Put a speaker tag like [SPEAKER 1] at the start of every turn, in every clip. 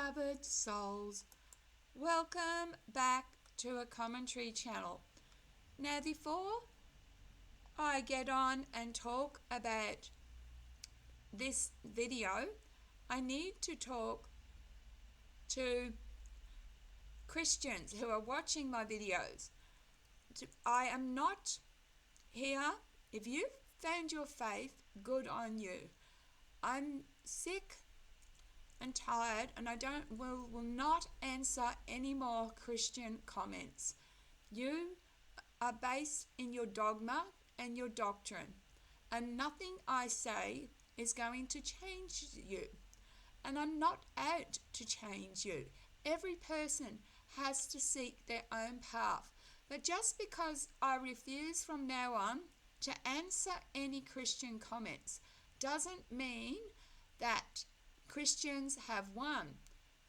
[SPEAKER 1] beloved souls, welcome back to a commentary channel. Now, before I get on and talk about this video, I need to talk to Christians who are watching my videos. I am not here. If you found your faith, good on you. I'm sick and tired, and I will not answer any more Christian comments. You are based in your dogma and your doctrine, and nothing I say is going to change you. And I'm not out to change you. Every person has to seek their own path. But just because I refuse from now on to answer any Christian comments doesn't mean that Christians have won.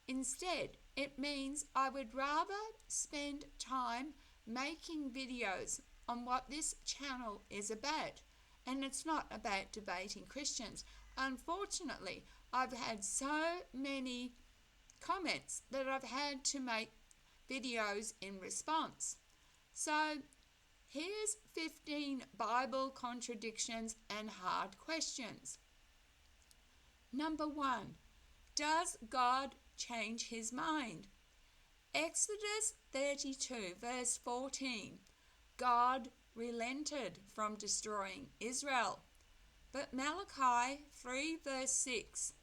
[SPEAKER 1] Instead, it means I would rather spend time making videos on what this channel is about. And it's not about debating Christians. Unfortunately, I've had so many comments that I've had to make videos in response. So here's 15 Bible contradictions and hard questions. Number 1. Does God change his mind? Exodus 32 verse 14. God relented from destroying Israel. But Malachi 3 verse 6.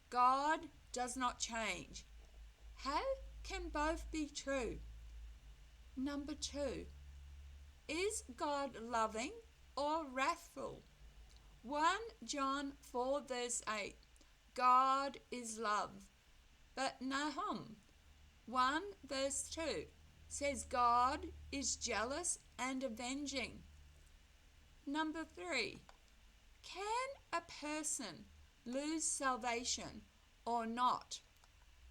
[SPEAKER 1] God does not change. How can both be true? Number 2. Is God loving or wrathful? 1 John 4 verse 8. God is love. But Nahum 1 verse 2 says God is jealous and avenging. Number 3. Can a person lose salvation or not?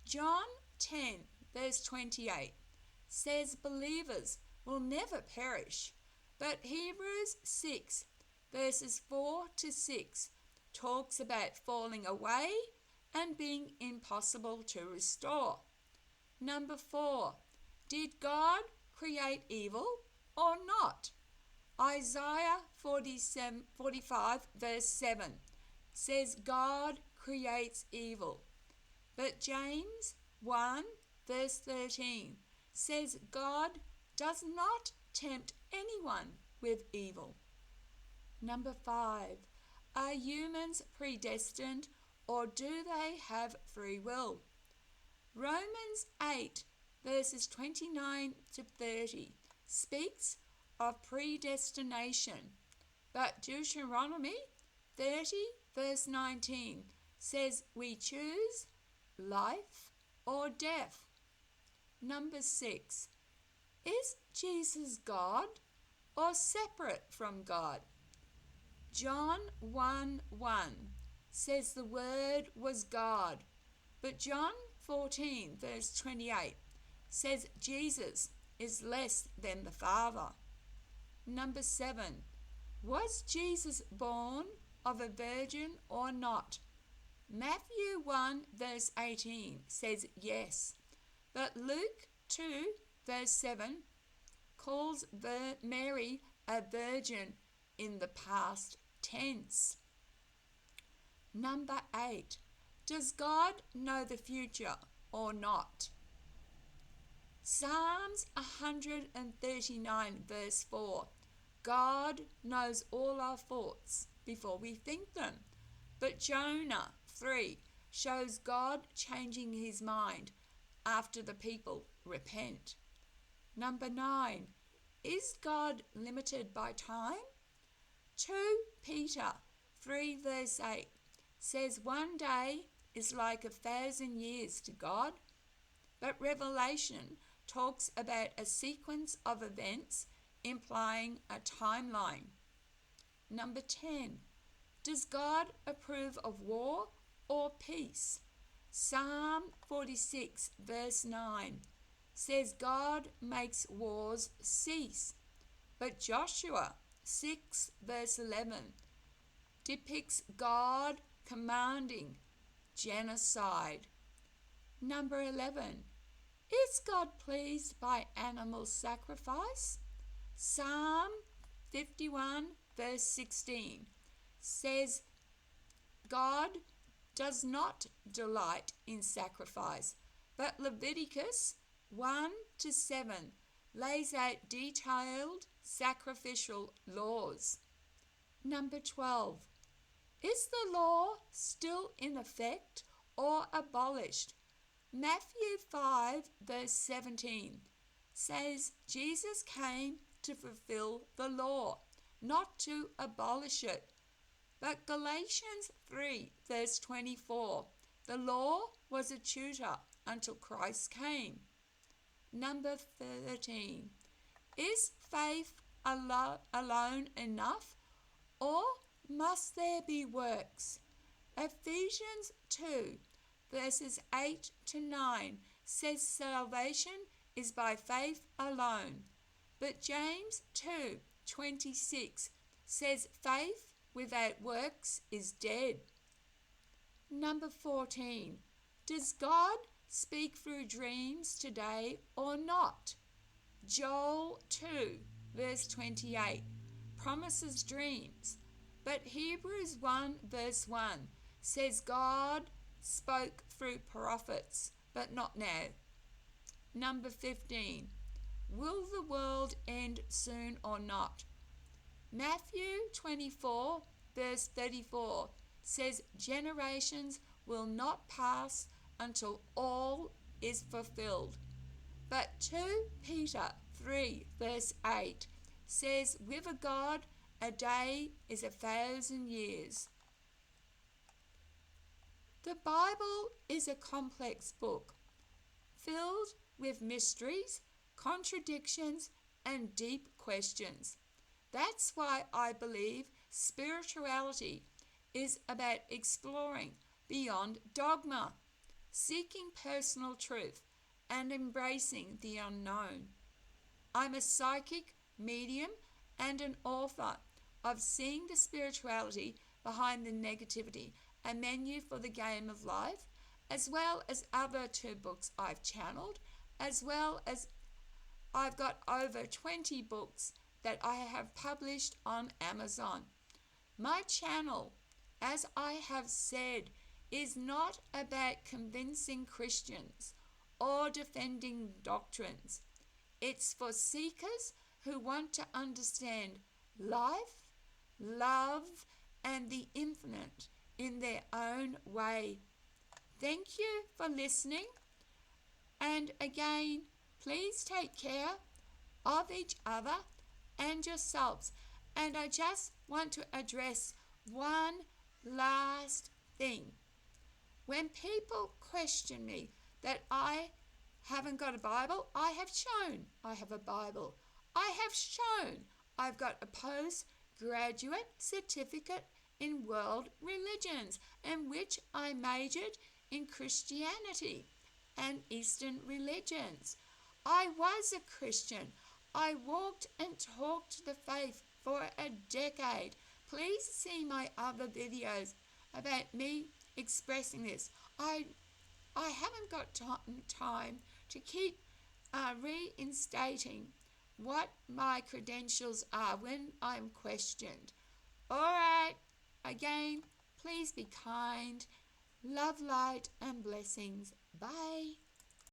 [SPEAKER 1] John 10 verse 28 says believers will never perish. But Hebrews 6 verses 4 to 6 talks about falling away and being impossible to restore. Number 4. Did God create evil or not? Isaiah 45 verse 7 says God creates evil. But James 1 verse 13 says God does not tempt anyone with evil. Number 5. Are humans predestined or do they have free will? Romans 8 verses 29 to 30 speaks of predestination, but Deuteronomy 30 verse 19 says we choose life or death. Number 6. Is Jesus God or separate from God? John 1:1 says the Word was God, but John 14 verse 28 says Jesus is less than the Father. Number 7. Was Jesus born of a virgin or not? Matthew 1 verse 18 says yes, but Luke 2 verse 7 calls Mary a virgin in the past tense. Number 8. Does God know the future or not? Psalms 139 verse 4. God knows all our thoughts before we think them. But Jonah 3 shows God changing his mind after the people repent. Number 9. Is God limited by time? 2 Peter 3 verse 8 says one day is like 1,000 years to God. But Revelation talks about a sequence of events implying a timeline. Number 10. Does God approve of war or peace? Psalm 46 verse 9 says God makes wars cease. But Joshua 6 verse 11 depicts God commanding genocide. Number 11. Is God pleased by animal sacrifice? Psalm 51 verse 16 says God does not delight in sacrifice, but Leviticus 1 to 7 lays out detailed sacrificial laws. Number 12. Is the law still in effect or abolished? Matthew 5 verse 17 says Jesus came to fulfill the law, not to abolish it. But Galatians 3 verse 24, the law was a tutor until Christ came. Number 13. Is faith alone enough, or must there be works? Ephesians 2 verses 8 to 9 says salvation is by faith alone. But James 2:26 says faith without works is dead. Number 14. Does God speak through dreams today or not? Joel 2 verse 28 promises dreams, but Hebrews 1 verse 1 says God spoke through prophets, but not now. Number 15. Will the world end soon or not? Matthew 24 verse 34 says generations will not pass until all is fulfilled. But 2 Peter 3 verse 8 says with a God a day is 1,000 years. The Bible is a complex book filled with mysteries, contradictions, and deep questions. That's why I believe spirituality is about exploring beyond dogma, seeking personal truth, and embracing the unknown. I'm a psychic, medium, and an author of Seeing the Spirituality Behind the Negativity, a menu for the game of life, as well as other 2 books I've channeled, as well as I've got over 20 books that I have published on Amazon. My channel, as I have said, is not about convincing Christians or defending doctrines. It's for seekers who want to understand life, love, and the infinite in their own way. Thank you for listening. And again, please take care of each other and yourselves. And I just want to address one last thing. When people question me that I haven't got a Bible, I have shown I have a Bible. I have shown I've got a postgraduate certificate in world religions, in which I majored in Christianity and Eastern religions. I was a Christian. I walked and talked the faith for a decade. Please see my other videos about me expressing this. I haven't got time to keep reinstating what my credentials are when I'm questioned. All right, again, please be kind. Love, light, and blessings. Bye.